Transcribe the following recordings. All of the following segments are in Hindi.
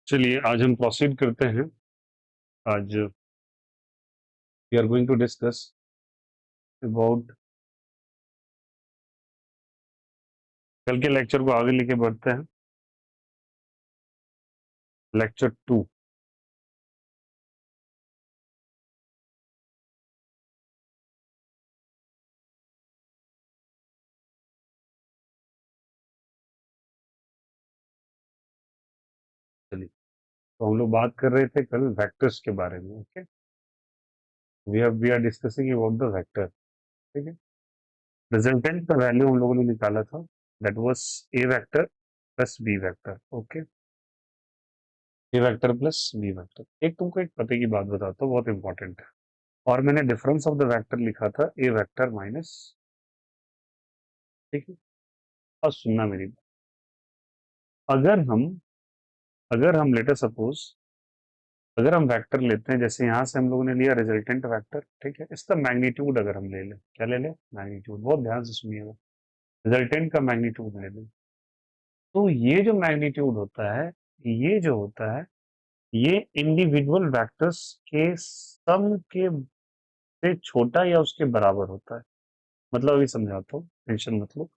चलिए आज हम प्रोसीड करते हैं। आज we are going to discuss about, कल के लेक्चर को आगे लेके बढ़ते हैं। लेक्चर 2। चलिए, तो हम लोग बात कर रहे थे कल वेक्टर्स के बारे में। Okay, we are discussing about the vector. ठीक है, रिजल्टेंट का वैल्यू हम लोगों ने निकाला था, that was A vector plus B vector. Okay, A vector plus B vector. एक तुमको एक पते की बात बताता हूँ, बहुत इंपॉर्टेंट है। और मैंने डिफरेंस ऑफ द वेक्टर लिखा था ए वेक्टर माइनस। ठीक है, और सुनना मेरी बात। अगर हम अगर हम लेटर सपोज, अगर हम वेक्टर लेते हैं, जैसे यहां से हम लोगों ने लिया रिजल्टेंट वेक्टर। ठीक है, इसका मैग्नीट्यूड अगर हम ले लें, क्या ले लें? मैग्नीट्यूड। बहुत ध्यान से सुनिएगा, रिजल्टेंट का मैग्नीट्यूड ले लें। तो ये जो मैग्नीट्यूड होता है, ये जो होता है, ये इंडिविजुअल वेक्टर्स के सम के से छोटा या उसके बराबर होता है। मतलब अभी समझाता हूँ, टेंशन मत लो।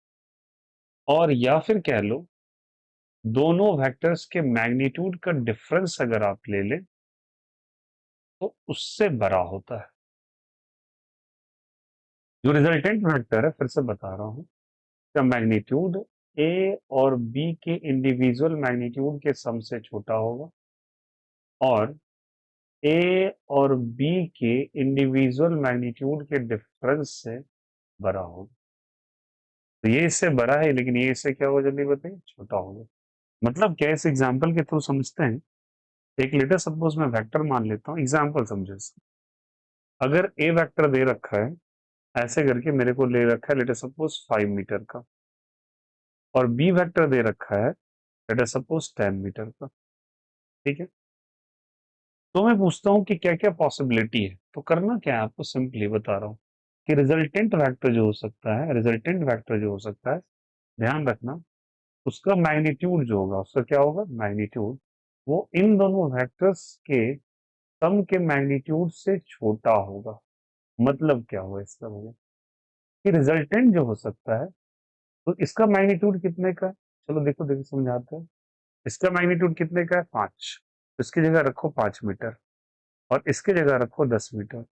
और या फिर कह लो, दोनों वेक्टर्स के मैग्नीट्यूड का डिफरेंस अगर आप ले लें तो उससे बड़ा होता है। जो रिजल्टेंट वेक्टर है, फिर से बता रहा हूं, का मैग्नीट्यूड ए और बी के इंडिविजुअल मैग्नीट्यूड के सम से छोटा होगा, और ए और बी के इंडिविजुअल मैग्नीट्यूड के डिफरेंस से बड़ा होगा। तो ये इससे बड़ा है, लेकिन ये इससे क्या होगा जल्दी बताइए? छोटा होगा। मतलब क्या, इस एग्जाम्पल के थ्रू समझते हैं। एक लेटर सपोज मैं वेक्टर मान लेता हूँ, एग्जाम्पल समझे। अगर ए वेक्टर दे रखा है, ऐसे करके मेरे को ले रखा है लेटर सपोज 5 मीटर का, और बी वेक्टर दे रखा है लेटर सपोज 10 मीटर का। ठीक है, तो मैं पूछता हूँ कि क्या क्या पॉसिबिलिटी है। तो करना क्या है, आपको सिंपली बता रहा हूँ कि रिजल्टेंट वेक्टर जो हो सकता है, रिजल्टेंट वेक्टर जो हो सकता है, ध्यान रखना, उसका मैग्नीट्यूड जो होगा, उसका क्या होगा? मैग्नीट्यूड वो इन दोनों वेक्टर्स के सम के मैग्नीट्यूड से छोटा होगा। मतलब क्या होगा इसका? होगा कि रिजल्टेंट जो हो सकता है, तो इसका मैग्नीट्यूड कितने का है? चलो देखो देखो समझाते हैं। इसका मैग्नीट्यूड कितने का है? 5। इसकी जगह रखो 5 मीटर, और इसके जगह रखो 10 मीटर।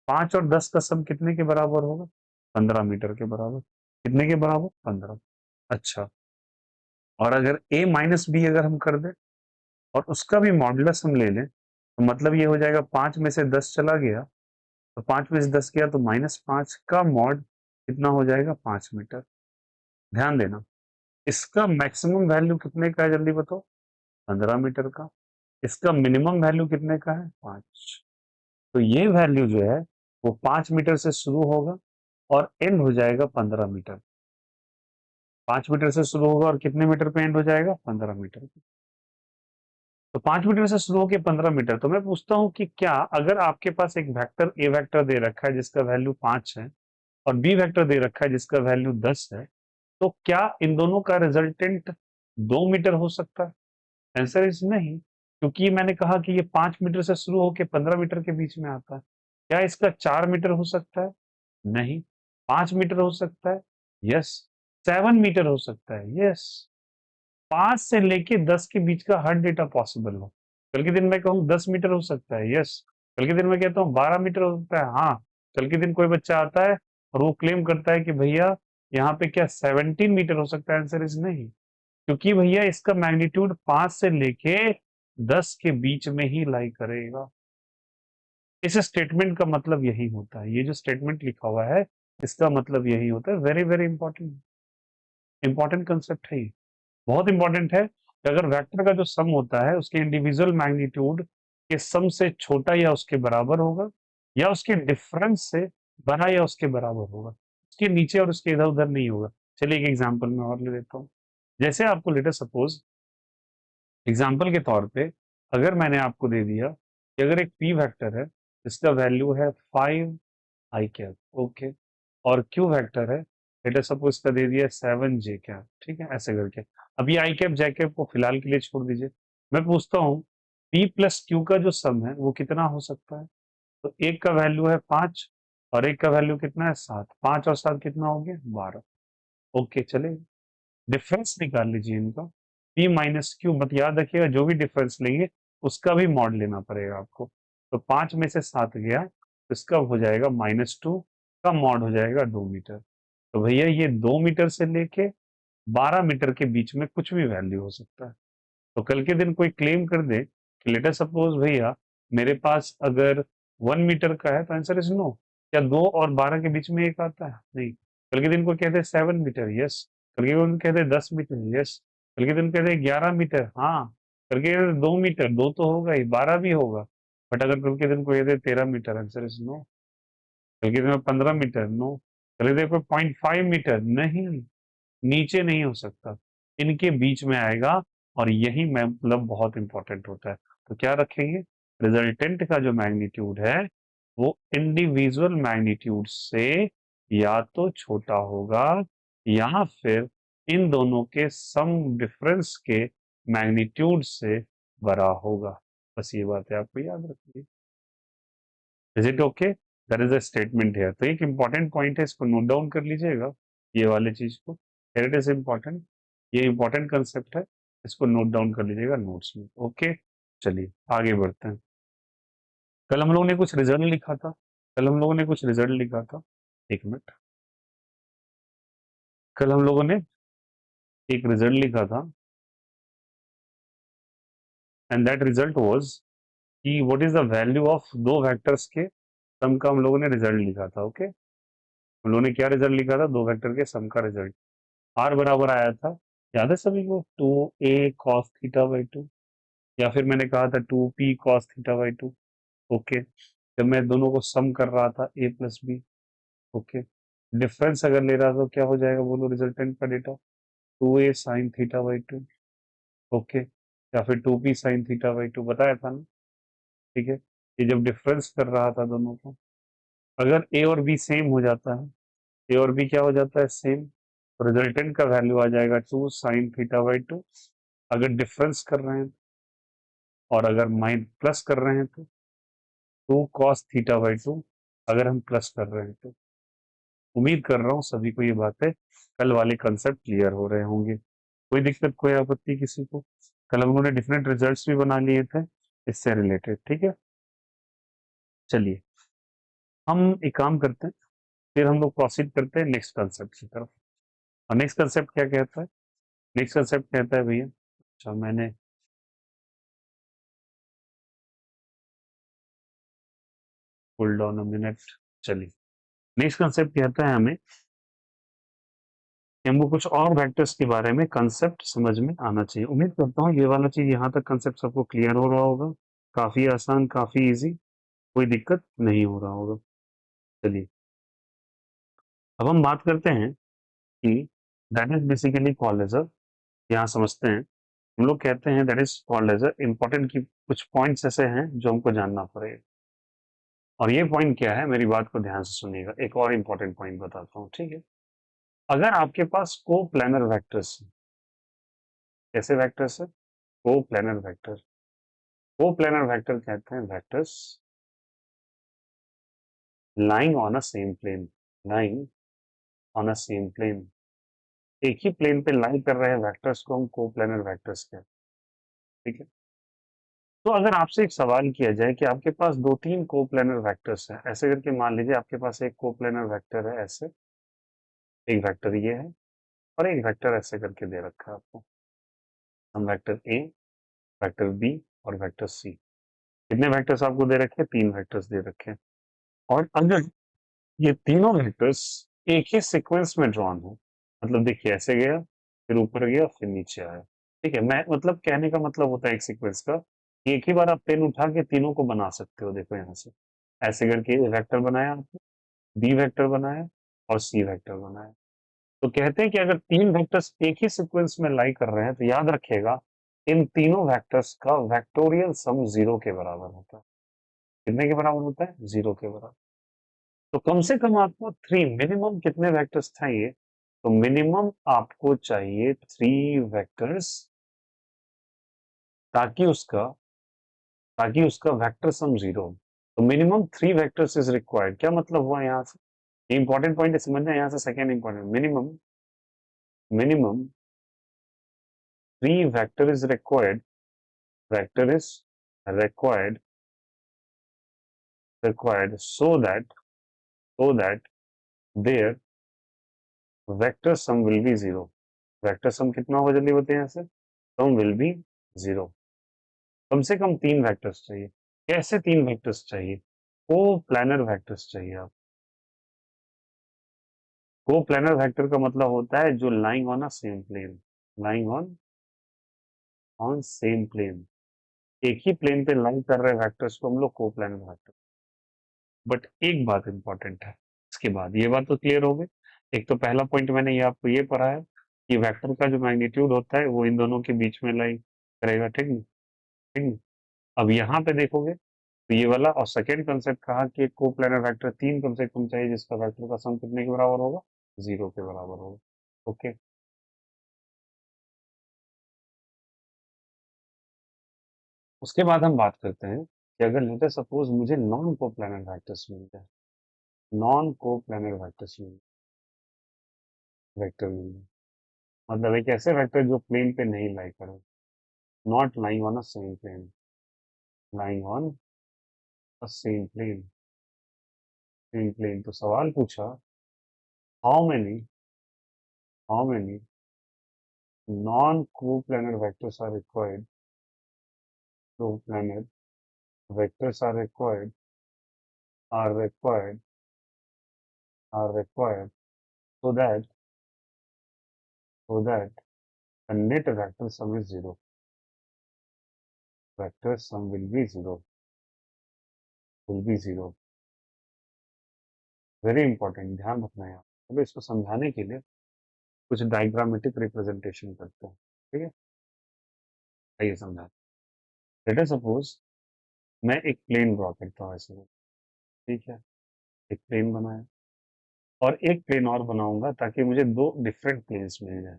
5 और 10 का सम कितने के बराबर होगा? 15 मीटर के बराबर। कितने के बराबर? 15। अच्छा, और अगर a माइनस बी अगर हम कर दें और उसका भी मॉडुलस हम ले लें, तो मतलब ये हो जाएगा 5 में से 10 चला गया, तो 5 में से 10 गया, तो -5 का मॉड कितना हो जाएगा? 5 मीटर। ध्यान देना, इसका मैक्सिमम वैल्यू कितने का है जल्दी बताओ? 15 मीटर का। इसका मिनिमम वैल्यू कितने का है? 5। तो ये वैल्यू जो है वो 5 मीटर से शुरू होगा और एंड हो जाएगा 15 मीटर। 5 मीटर से शुरू होगा और कितने मीटर पे एंड हो जाएगा? 15 मीटर पे। तो 5 मीटर से शुरू होकर 15 मीटर। तो मैं पूछता हूं कि क्या, अगर आपके पास एक वेक्टर ए वेक्टर दे रखा है जिसका वैल्यू 5 है, और बी वेक्टर दे रखा है जिसका वैल्यू 10 है, तो क्या इन दोनों का रिजल्टेंट 2 मीटर हो सकता है? आंसर इज नहीं, क्योंकि मैंने कहा कि ये 5 मीटर से शुरू होकर 15 मीटर के बीच में आता है। क्या इसका 4 मीटर हो सकता है? नहीं। 5 मीटर हो सकता है? यस। 7 मीटर हो सकता है? यस। 5 से लेके 10 के बीच का हर डेटा पॉसिबल हो। कल के दिन मैं कहूँ 10 मीटर हो सकता है? यस। कल के दिन मैं कहता हूँ 12 मीटर हो सकता है? हाँ। कल के दिन कोई बच्चा आता है और वो क्लेम करता है कि भैया यहाँ पे क्या 17 मीटर हो सकता है? आंसर इज नहीं, क्योंकि भैया इसका मैग्नीट्यूड 5 से लेके 10 के बीच में ही लाई करेगा। इस स्टेटमेंट का मतलब यही होता है, ये जो स्टेटमेंट लिखा हुआ है इसका मतलब यही होता है। Very very important, important concept है ये, बहुत इंपॉर्टेंट है कि अगर वेक्टर का जो सम होता है उसके इंडिविजुअल मैग्नीट्यूड के सम से छोटा या उसके बराबर होगा, या उसके डिफरेंस से बड़ा या उसके बराबर होगा, उसके नीचे और उसके इधर उधर नहीं होगा। चलिए एक एग्जांपल मैं और ले लेता हूँ। जैसे आपको लेटर सपोज, एग्जाम्पल के तौर पे, अगर मैंने आपको दे दिया कि अगर एक पी वेक्टर है जिसका वैल्यू है 5 i कैप, ओके, और क्यू वेक्टर है, लेटर सपोज इसका दे दिया 7 j कैप। ठीक है, ऐसे करके। अब ये आई कैप जै कैप को फिलहाल के लिए छोड़ दीजिए, मैं पूछता हूँ p प्लस क्यू का जो सम है वो कितना हो सकता है? तो एक का वैल्यू है 5 और एक का वैल्यू कितना है 7। 5 और 7 कितना हो गया? 12। ओके चले, डिफरेंस निकाल लीजिए इनका। p माइनस क्यू, मत याद रखिएगा जो भी डिफरेंस लेंगे उसका भी मॉड लेना पड़ेगा आपको। तो 5 में से 7 गया तो इसका हो जाएगा -2 का मॉड हो जाएगा 2 मीटर। तो भैया ये 2 मीटर से लेके 12 मीटर के बीच में कुछ भी वैल्यू हो सकता है। तो कल के दिन कोई क्लेम कर दे कि लेटर सपोज भैया मेरे पास अगर 1 मीटर का है, तो आंसर इज नो। क्या 2 और 12 के बीच में एक आता है? नहीं। कल के दिन को कहते हैं 7 मीटर, यस। कल के दिन कहते हैं 10 मीटर, यस। कल के दिन कहते हैं 11 मीटर, हाँ। कल के दिन 2 मीटर, दो तो होगा ही, 12 भी होगा। बट अगर कल के दिन को कहते हैं 13 मीटर, आंसर इज नो। कल के दिन में 15 मीटर, नो। कल के दिन को 0.5 मीटर, नहीं। नीचे नहीं हो सकता, इनके बीच में आएगा। और यही मतलब बहुत इंपॉर्टेंट होता है। तो क्या रखेंगे? रिजल्टेंट का जो मैग्नीट्यूड है वो इंडिविजुअल मैग्नीट्यूड से या तो छोटा होगा या फिर इन दोनों के सम डिफरेंस के मैग्नीट्यूड से बड़ा होगा। बस ये बात है, आपको याद रखनी है। Is it okay? That is a statement है। तो एक इंपॉर्टेंट पॉइंट है, इसको नोट डाउन कर लीजिएगा, ये वाले चीज को। इट इज इंपॉर्टेंट, ये इंपॉर्टेंट कंसेप्ट है, इसको नोट डाउन कर लीजिएगा नोट्स में। ओके, चलिए आगे बढ़ते हैं। कल हम लोगों ने कुछ रिजल्ट लिखा था, कल हम लोगों ने कुछ रिजल्ट लिखा था। एक मिनट, कल हम लोगों ने एक रिजल्ट लिखा था, एंड दैट रिजल्ट वाज कि what is the value of दो वेक्टर्स के सम का हम लोगों ने रिजल्ट लिखा था। ओके, हम लोगों ने क्या रिजल्ट लिखा था? दो वेक्टर के सम का रिजल्ट। आर बराबर आया था, याद है सभी को, 2a cos θ/2। या फिर मैंने कहा था 2p cos θ/2। ओके, जब मैं दोनों को सम कर रहा था a plus B. Okay, difference अगर ले रहा था तो क्या हो जाएगा बोलो रिजल्टेंट का डेटा? 2a sin θ/2। ओके, या फिर 2p sin θ/2, बताया था ना? ठीक है, ये जब डिफरेंस कर रहा था दोनों को, अगर a और b सेम हो जाता है, ए और बी क्या हो जाता है? सेम। रिजल्टेंट का वैल्यू आ जाएगा 2 sin θ/2 अगर डिफरेंस कर रहे हैं, और अगर माइन प्लस कर रहे हैं तो 2 cos θ/2 अगर हम प्लस कर रहे हैं तो। उम्मीद कर रहा हूँ सभी को ये बातें, कल वाले कंसेप्ट क्लियर हो रहे होंगे। कोई दिक्कत, कोई आपत्ति किसी को? कल हम लोगों ने डिफरेंट रिजल्ट्स भी बना लिए थे इससे रिलेटेड, ठीक है। चलिए हम एक काम करते हैं, फिर हम लोग प्रोसीड करते हैं नेक्स्ट कंसेप्ट की तरफ। और नेक्स्ट कंसेप्ट क्या कहता है? नेक्स्ट कंसेप्ट कहता है भैया, अच्छा मैंने होल्ड ऑन अ मिनट। चलिए, नेक्स्ट कंसेप्ट कहता है हमें कि हमको कुछ और वेक्टर्स के बारे में कंसेप्ट समझ में आना चाहिए। उम्मीद करता हूँ ये वाला चीज यहाँ तक कंसेप्ट सबको क्लियर हो रहा होगा। काफी आसान, काफी इजी, कोई दिक्कत नहीं हो रहा होगा। चलिए अब हम बात करते हैं कि that is basically called as a, यहाँ समझते हैं। हम लोग कहते हैं that is called as a important, की कुछ पॉइंट्स ऐसे हैं जो हमको जानना पड़ेगा। और ये पॉइंट क्या है, मेरी बात को ध्यान से सुनिएगा, एक और इम्पोर्टेंट पॉइंट बताता हूँ, ठीक है। अगर आपके पास को प्लानर वेक्टर्स, कैसे वेक्टर्स है? को प्लानर वेक्टर, को प्लानर वेक्टर कहते हैं vectors lying on a same plane, lying on a same plane। एक ही प्लेन पे लाई कर रहे वेक्टर्स को हम कोप्लानर वेक्टर्स कहते हैं, ठीक है। तो अगर आपसे एक सवाल किया जाए कि आपके पास दो तीन कोप्लानर वेक्टर्स हैं, ऐसे करके मान लीजिए आपके पास एक कोप्लानर वेक्टर है ऐसे, एक वेक्टर ये है और एक वेक्टर ऐसे करके दे रखा है आपको। हम वेक्टर ए, वेक्टर बी और वेक्टर सी, कितने वेक्टर्स आपको दे रखे हैं? तीन वेक्टर्स दे रखे हैं। और अगर ये तीनों वेक्टर्स एक ही सीक्वेंस में ड्रॉन हो, मतलब देखिए ऐसे गया, फिर ऊपर गया, फिर नीचे आया, ठीक है। मैं मतलब कहने का मतलब होता है एक सीक्वेंस का कि एक ही बार आप पेन उठा के तीनों को बना सकते हो। देखो यहाँ से ऐसे करके वेक्टर बनाया आपने, बी वेक्टर बनाया और सी वेक्टर बनाया। तो कहते हैं कि अगर तीन वेक्टर्स एक ही सीक्वेंस में लाई कर रहे हैं तो याद रखिएगा इन तीनों वेक्टर्स का वेक्टोरियल सम जीरो के बराबर होता है। कितने के बराबर होता है? जीरो के बराबर। तो कम से कम आपको थ्री, मिनिमम कितने वेक्टर्स चाहिए? तो मिनिमम आपको चाहिए थ्री वेक्टर्स ताकि उसका ताकि उसका वेक्टर सम जीरो हो। तो मिनिमम 3 वेक्टर्स इज रिक्वायर्ड। क्या मतलब हुआ यहाँ से? इंपॉर्टेंट पॉइंट है, समझना। यहाँ से second important, minimum minimum 3 vector is required, vector is required so that their vector sum will be zero। Vector sum कितना होगा जल्दी बताइए यहाँ से? सम विल बी जीरो। कम से कम 3 वेक्टर्स चाहिए। कैसे 3 वेक्टर्स चाहिए? को प्लानर वेक्टर्स चाहिए आप। को प्लानर वेक्टर का मतलब होता है जो lying on a same plane, lying on on same plane, एक ही प्लेन पे लाइन कर रहे वेक्टर्स को हम लोग को प्लानर वेक्टर। बट एक बात इंपॉर्टेंट है इसके बाद, ये बात तो क्लियर हो गई। एक तो पहला पॉइंट मैंने ये आपको ये पढ़ा है कि वेक्टर का जो मैग्नीट्यूड होता है वो इन दोनों के बीच में लाई करेगा, ठीक नहीं? ठीक नहीं? अब यहाँ पे देखोगे तो ये वाला, और सेकेंड कंसेप्ट कहा कि एक कोप्लानर वेक्टर 3 कम से कम चाहिए जिसका वेक्टर का सम कितने के बराबर होगा? जीरो के बराबर होगा। ओके। उसके बाद हम बात करते हैं कि अगर लेटर सपोज मुझे नॉन कोप्लानर वेक्टर्स मिल जाए, नॉन कोप्लानर वेक्टर्स मिल वेक्टर मिल जाए, मतलब एक ऐसे वेक्टर जो प्लेन पे नहीं लाई करे, not lying on a same plane, lying on a same plane. तो सवाल पूछा, how many how many non coplanar vectors are required, coplanar vectors are required are required so that the net vector sum is zero, vector sum will be zero। Very important, ध्यान रखना है। चलो इसको समझाने के लिए कुछ डायग्रामेटिक रिप्रेजेंटेशन करते हैं, ठीक है? आइए समझा। लेट अस सपोज मैं एक प्लेन ड्रॉ करता हूँ ऐसे में, ठीक है? एक प्लेन बनाया और एक प्लेन और बनाऊंगा ताकि मुझे दो डिफरेंट प्लेन्स मिल जाए।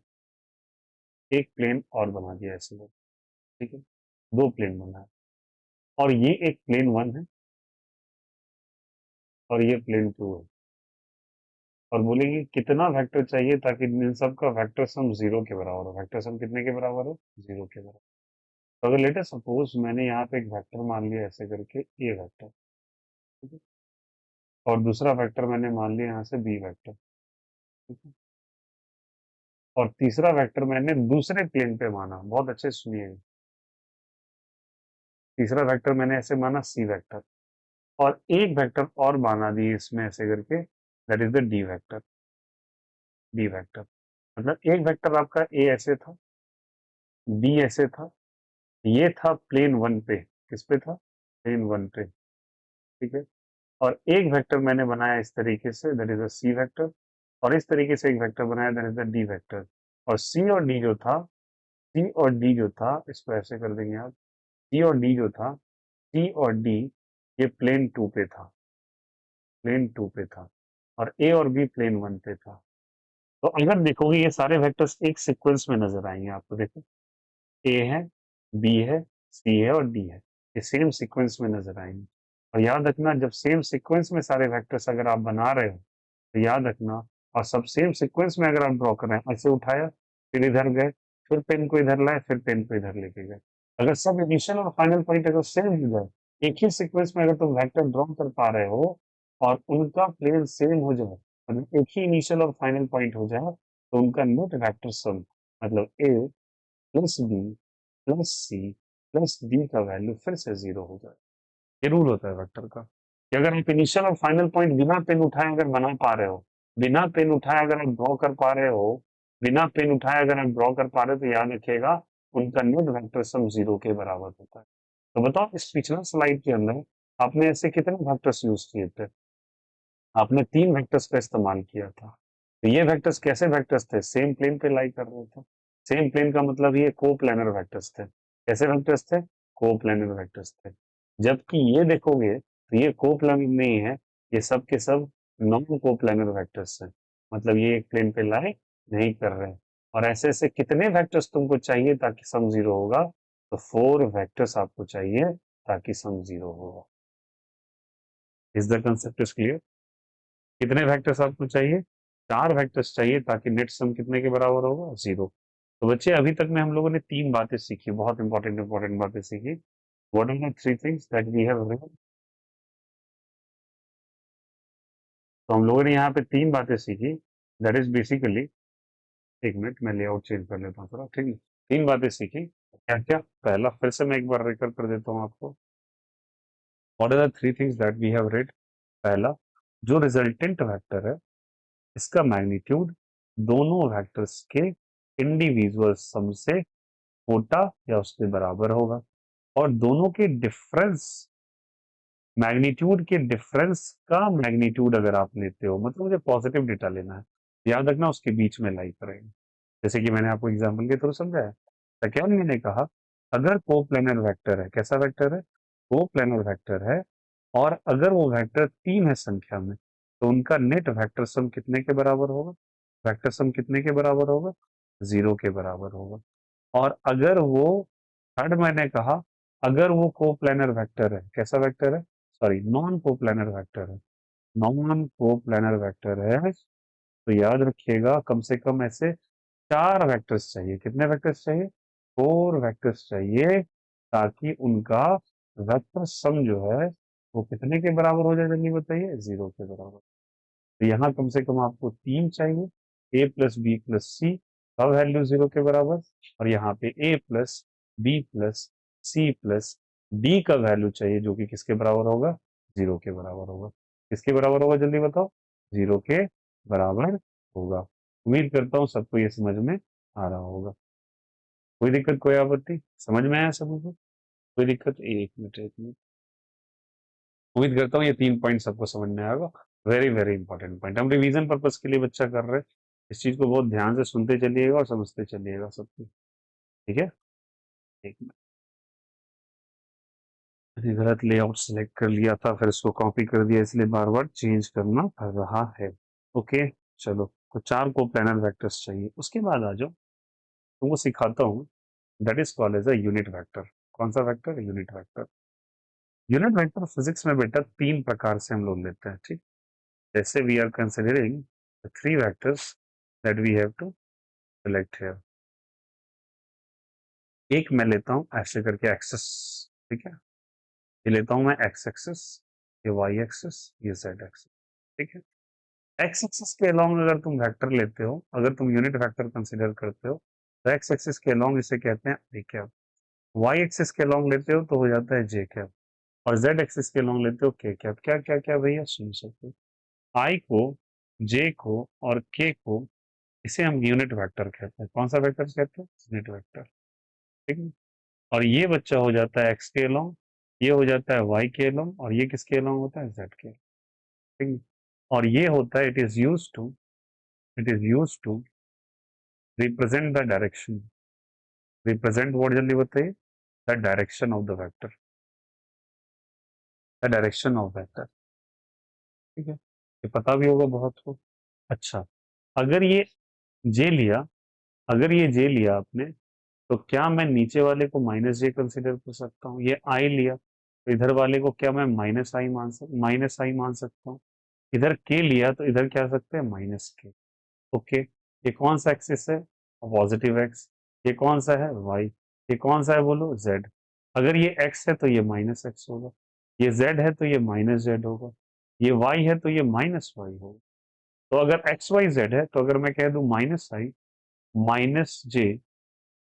एक प्लेन और बना दिया ऐसे में, ठीक है? दो प्लेन बनाया, और ये एक प्लेन वन है और ये प्लेन टू है। और बोलेंगे कितना वेक्टर चाहिए ताकि इन सब का वेक्टर सम जीरो के बराबर हो। वेक्टर सम कितने के बराबर हो? जीरो के बराबर। तो अगर लेटर सपोज मैंने यहाँ पे एक वेक्टर मान लिया ऐसे करके ए वेक्टर, ठीक है? और दूसरा वेक्टर मैंने मान लिया यहाँ से बी वेक्टर, ठीक है? और तीसरा वेक्टर मैंने दूसरे प्लेन पे माना, बहुत अच्छे से सुनिए। तीसरा वेक्टर मैंने ऐसे माना सी वेक्टर, और एक वेक्टर और माना दिए इसमें ऐसे करके, that is the D vector. मतलब एक वेक्टर आपका ए ऐसे था, बी ऐसे था, ये था प्लेन वन पे। किस पे था? प्लेन वन पे, ठीक है? और एक वेक्टर मैंने बनाया इस तरीके से, that is a C vector, और इस तरीके से एक वेक्टर बनाया, that is the D vector. और सी और डी जो था, सी और डी जो था, इसको ऐसे कर देंगे आप, सी और डी जो था, सी और डी ये प्लेन टू पे था, प्लेन टू पे था, और ए और बी प्लेन वन पे था। तो अगर देखोगे ये सारे वेक्टर्स एक सीक्वेंस में नजर आएंगे आपको। देखो, ए है, बी है, सी है और डी है, ये सेम सीक्वेंस में नजर आएंगे। और याद रखना, जब सेम सीक्वेंस में सारे वेक्टर्स अगर आप बना रहे हो तो याद रखना, और सब सेम सीक्वेंस में अगर आप ड्रॉ कर रहे हैं, ऐसे उठाया, फिर इधर गए, फिर पेन को इधर लाए, फिर पेन को इधर लेके गए, अगर सब इनिशियल और फाइनल पॉइंट अगर सेम हो जाए, एक ही सीक्वेंस में अगर तुम वेक्टर ड्रॉ कर पा रहे हो और उनका प्लेन सेम हो जाए, मतलब एक ही इनिशियल और फाइनल पॉइंट हो जाए, तो उनका नेट वेक्टर सम, मतलब A plus B plus C plus D का वैल्यू फिर से जीरो हो जाए। ये रूल होता है वेक्टर का, कि अगर आप इनिशियल और फाइनल पॉइंट बिना पेन उठाए अगर बना पा रहे हो, बिना पेन उठाए अगर आप ड्रॉ कर पा रहे हो, बिना पेन उठाए अगर आप ड्रॉ कर पा रहे हो, तो याद रखिएगा उनका नेट वेक्टर सम जीरो के बराबर होता है। तो बताओ, इस पिछला स्लाइड के अंदर आपने ऐसे कितने वेक्टर्स यूज किए थे? आपने 3 वेक्टर्स का इस्तेमाल किया था। तो ये वेक्टर्स कैसे वेक्टर्स थे? सेम प्लेन पे लाई कर रहे थे। सेम प्लेन का मतलब ये को प्लानर वेक्टर्स थे। कैसे वेक्टर्स थे? को प्लानर वेक्टर्स थे। जबकि ये देखोगे तो ये को प्लानर नहीं है, ये सब के सब नॉन को प्लानर वेक्टर्स है। मतलब ये एक प्लेन पे लाई नहीं कर रहे हैं। और ऐसे ऐसे कितने वेक्टर्स तुमको चाहिए ताकि सम जीरो होगा? तो 4 वेक्टर्स आपको चाहिए ताकि सम 0 होगा। Is the concept is clear? कितने वेक्टर्स आपको चाहिए? 4 वेक्टर्स चाहिए ताकि नेट सम कितने के बराबर होगा? 0। तो बच्चे अभी तक में हम लोगों ने 3 बातें सीखी, बहुत इंपॉर्टेंट इंपॉर्टेंट बातें सीखी। What are the 3 things that we have remember? तो हम लोगों ने यहाँ पे 3 बातें सीखी। दैट इज बेसिकली, एक मिनट मैं लेआउट चेंज कर लेता हूँ थोड़ा, ठीक है। 3 बातें सीखी, क्या क्या? पहला, फिर से मैं एक बार रिकॉर्ड कर देता हूँ आपको। What are the 3 things that we have read? पहला, जो रिजल्टेंट वेक्टर है इसका मैग्नीट्यूड दोनों वेक्टर्स के इंडिविजुअल सम से छोटा या उसके बराबर होगा। और दोनों के डिफरेंस, मैग्नीट्यूड के डिफरेंस का मैग्नीट्यूड अगर आप लेते हो, मतलब मुझे पॉजिटिव डेटा लेना है, याद रखना उसके बीच में लाई करेंगे। जैसे कि मैंने आपको एग्जांपल के थ्रू समझाया। सेकेंड, मैंने कहा अगर कोप्लेनर वेक्टर है, कैसा वेक्टर है? कोप्लेनर वेक्टर है, और अगर वो वेक्टर 3 है संख्या में, तो उनका नेट वेक्टर सम कितने के बराबर होगा? वेक्टर सम कितने के बराबर होगा? 0 के बराबर होगा। और अगर वो, थर्ड मैंने कहा, अगर वो कोप्लेनर वेक्टर है, कैसा वेक्टर है? सॉरी, नॉन कोप्लेनर वेक्टर है। नॉन कोप्लेनर वेक्टर है तो याद रखिएगा कम से कम ऐसे 4 वेक्टर्स चाहिए। कितने वेक्टर्स चाहिए? 4 वेक्टर्स चाहिए, ताकि उनका वेक्टर सम जो है वो कितने के बराबर हो जाए? जल्दी बताइए, 0 के बराबर। तो यहाँ कम से कम आपको 3 चाहिए, a plus B plus C का वैल्यू 0 के बराबर, और यहाँ पे a plus B plus C plus D का वैल्यू चाहिए, जो कि किसके बराबर होगा? 0 के बराबर होगा। किसके बराबर होगा जल्दी बताओ? 0 के बराबर होगा। उम्मीद करता हूँ सबको ये समझ में आ रहा होगा। कोई दिक्कत, कोई आपत्ति? समझ में आया सबको? कोई दिक्कत? एक मिनट एक मिनट। उम्मीद करता हूँ ये 3 पॉइंट सबको समझ में आएगा। वेरी वेरी इंपॉर्टेंट पॉइंट, हम रिवीजन पर्पज के लिए बच्चा कर रहे हैं। इस चीज को बहुत ध्यान से सुनते चलिएगा और समझते चलिएगा सब कुछ, ठीक है? एक मिनट, मैंने गलत लेआउट सेलेक्ट कर लिया था, फिर इसको कॉपी कर दिया, इसलिए बार बार चेंज करना पड़ रहा है। ओके, चलो। तो 4 को प्लानर वेक्टर्स चाहिए। उसके बाद आ जाओ, तुमको सिखाता हूँ, that is called as a unit vector. कौन सा वेक्टर? Unit vector. Unit vector physics में बेटा 3 प्रकार से हम लोग लेते हैं, ठीक? जैसे we are considering the 3 vectors that we have to select here। एक मैं लेता हूं ऐसे करके एक्सेस, ठीक है? ये लेता हूं मैं एक्स एक्सेस, ये वाई एक्सेस, ये जेड एक्सेस, ठीक है? एक्स एक्सेस के अलोंग अगर तुम वेक्टर लेते हो, अगर तुम यूनिट वेक्टर कंसिडर करते हो, तो एक्स एक्सेस के अलोंग इसे कहते हैं आई कैप। वाई एक्सेस के अलोंग लेते हो तो हो जाता है जे कैप। और जेड एक्सेस के अलोंग लेते हो के कैप। क्या क्या क्या भैया, सुन सकते हो? आई को, जे को और के को, इसे हम यूनिट वेक्टर कहते हैं। कौन सा वेक्टर कहते हैं? यूनिट वेक्टर, ठीक है? और ये बच्चा हो जाता है एक्स के अलोंग, ये हो जाता है वाई के अलोंग, और ये किसके अलोंग होता है? जेड के, ठीक है? और ये होता है, it is use to represent the direction. Represent word जल्दी बताइए। The direction of the vector, the direction of vector, ठीक है? ये पता भी होगा बहुत को। अच्छा, अगर ये जे लिया, अगर ये जे लिया आपने, तो क्या मैं नीचे वाले को माइनस जे कंसिडर कर सकता हूँ? ये आई लिया, तो इधर वाले को क्या मैं माइनस आई मान सकता हूँ? इधर के लिया तो इधर क्या सकते हैं? माइनस के। ओके, ये कौन सा एक्सिस है? Positive x. ये कौन सा है? वाई। ये कौन सा है बोलो? जेड। अगर ये एक्स है तो ये माइनस एक्स होगा, ये जेड है तो ये माइनस जेड होगा, ये वाई है तो ये माइनस वाई होगा। तो अगर एक्स वाई जेड है, तो अगर मैं कह दूं माइनस आई, माइनस जे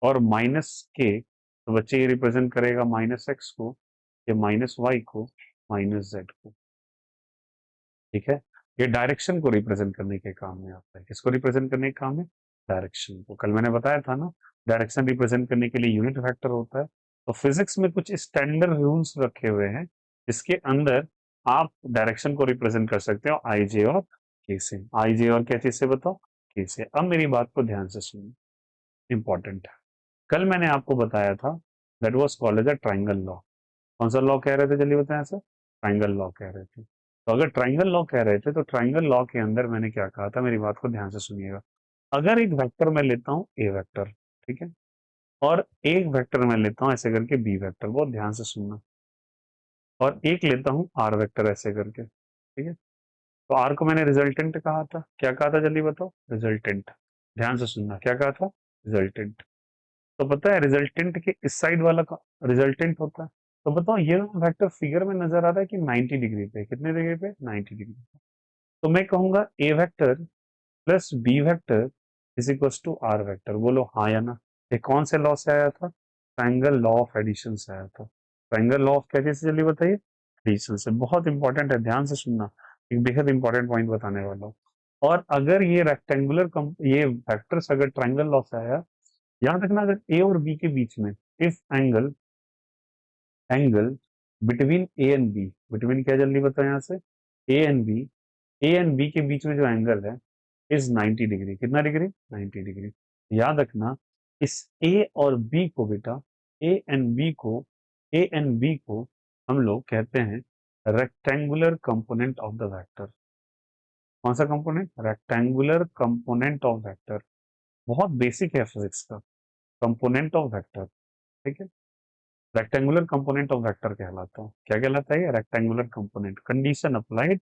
और माइनस के, तो बच्चे ये रिप्रेजेंट करेगा माइनस एक्स को, ये माइनस वाई को, माइनस जेड को, ठीक है? ये डायरेक्शन को रिप्रेजेंट करने के काम में आता है। किसको रिप्रेजेंट करने के काम में? डायरेक्शन को। कल मैंने बताया था ना, डायरेक्शन रिप्रेजेंट करने के लिए यूनिट वेक्टर होता है। तो फिजिक्स में कुछ स्टैंडर्ड रूल्स रखे हुए हैं, जिसके अंदर आप डायरेक्शन को रिप्रेजेंट कर सकते हो आई जे और के से। आई जे और क्या चीज से बताओ? के से। अब मेरी बात को ध्यान से सुनिए, इंपॉर्टेंट है। कल मैंने आपको बताया था, that was called as a triangle law. कौन सा लॉ कह रहे थे जल्दी बताएं सर? ट्राइंगल लॉ कह रहे थे। तो अगर ट्राइंगल लॉ कह रहे थे, तो ट्राइंगल लॉ के अंदर मैंने क्या कहा था? मेरी बात को ध्यान से सुनिएगा। अगर एक वेक्टर मैं लेता हूं ए वेक्टर, ठीक है? और एक वेक्टर मैं लेता हूं ऐसे करके बी वेक्टर, बहुत ध्यान से सुनना, और एक लेता हूं आर वेक्टर ऐसे करके, ठीक है। तो आर को मैंने रिजल्टेंट कहा था, क्या कहा था जल्दी बताओ, रिजल्टेंट। ध्यान से सुनना, क्या कहा था, रिजल्टेंट। तो पता है रिजल्टेंट के इस साइड वाला का रिजल्टेंट होता है। तो बताओ ये वेक्टर फिगर में नजर आ रहा है कि 90 डिग्री पे, कितने डिग्री पे, 90 डिग्री पे। तो मैं कहूंगा A vector plus B vector is equal to R vector. बोलो हाँ या ना। ये कौन से लॉ से आया था, ट्रायंगल लॉ ऑफ एडिशन से आया था। ट्रायंगल लॉ ऑफ क्या चीज से, जल्दी बताइए, एडिशन से। बहुत इंपॉर्टेंट है, ध्यान से सुनना, एक बेहद इंपॉर्टेंट पॉइंट बताने वाला हूँ। और अगर ये रेक्टेंगुलर ये वेक्टर्स अगर ट्रायंगल लॉ से आया, याद रखना, अगर ए और बी के बीच में, if angle angle between A and B, between क्या जल्दी बताओ यहाँ से, A and B, A and B के बीच में जो एंगल है इज 90 डिग्री, कितना डिग्री, 90 डिग्री। याद रखना, इस ए और बी को बेटा, ए एंड बी को, ए एंड बी को हम लोग कहते हैं rectangular component of the vector. कौन सा component, rectangular component of vector. बहुत बेसिक है फिजिक्स का, कंपोनेंट ऑफ वेक्टर, ठीक है। रेक्टेंगुलर कंपोनेंट ऑफ वेक्टर कहलाता है, क्या कहलाता है ये, रेक्टेंगुलर कंपोनेंट। कंडीशन अप्लाइड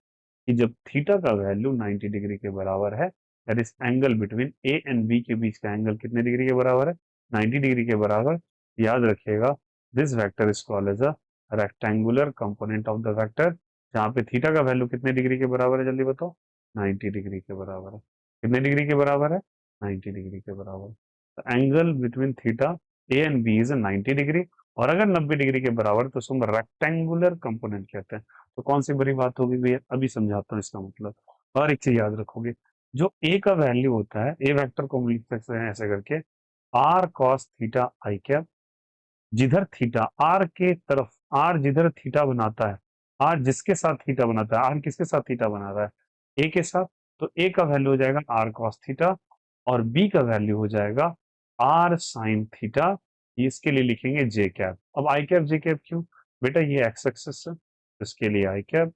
कि जब थीटा का वैल्यू 90 डिग्री के बराबर है, that is angle between A and B के बीच का एंगल कितने डिग्री के बराबर है, 90 डिग्री के बराबर। याद रखिएगा, this vector is called as a rectangular component of the vector, जहाँ पे थीटा का वैल्यू कितने डिग्री के बराबर है, जल्दी बताओ, 90 डिग्री के बराबर है। कितने डिग्री के बराबर है, 90 डिग्री के बराबर। Angle between theta A and B is 90 degree, और अगर 90 डिग्री के बराबर तो उसको हम रेक्टेंगुलर कंपोनेंट कहते हैं। तो कौन सी बड़ी बात होगी भैया, अभी समझाता हूँ इसका मतलब। और एक चीज याद रखोगे, जो ए का वैल्यू होता है, ए वेक्टर को हम लिख सकते हैं ऐसे करके, R cos theta I cap, जिधर थीटा आर के तरफ, आर जिधर थीटा बनाता है, आर जिसके साथ थीटा बनाता है, आर किसके साथ थीटा बना रहा है, ए के साथ। तो ए का वैल्यू हो जाएगा आर कॉस थीटा, और बी का वैल्यू हो जाएगा आर साइन थीटा। इसके लिए लिखेंगे जे कैप। अब आई कैप जे कैप क्यों, बेटा ये एक्स एक्सिस है तो इसके लिए आई कैप,